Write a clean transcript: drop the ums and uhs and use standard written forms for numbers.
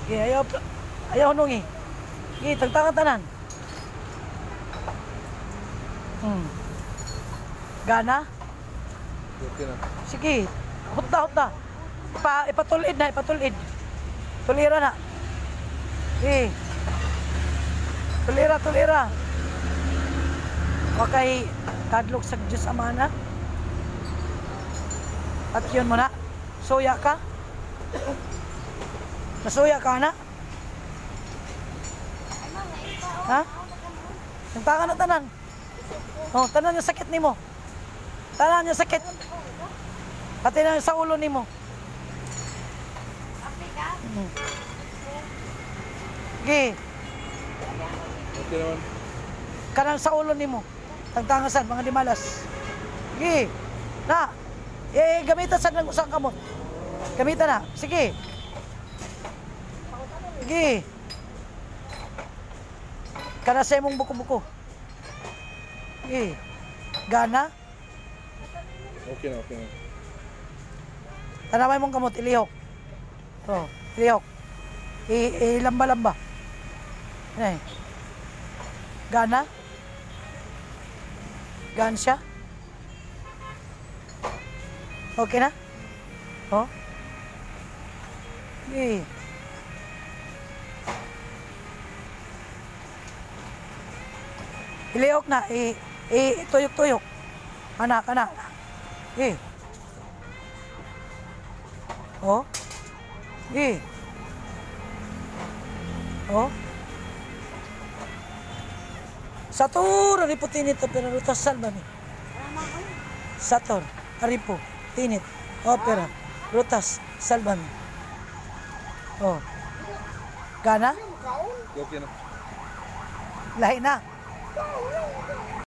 Ayaw nungi. Tagtangan tanan. Gana? Okay na. Sige. Hutta. Ipatulid na. Tulira na. Tulira. Wakay kadlok sa Diyos Amana. At yun mo na. Suya ka? Nasuya ka na? Ha? Nagtangan na tanan. Tanan yung sakit ni mo. Tanan yung sakit. Pati na sa ulo ni mo. Okay naman. Kanang sa ulo ni mo. Tagtangasan, mga dimalas. Sige. Na. Gamitan sa nang usang kamot. Gamitan na. Sige. Kana sa imong buko-buko. Gana? Okay na. Tanaway mong kamot, ilihok. Ilihok. Lamba-lamba. Gana? Gaan siya? Okay na? Ilihok na. Tuyok-tuyok. Anak. Satur, aripo tinit opera rutas salbami. Satur, aripo tinit opera rutas salbami. Gana? Okay na. Lahi na.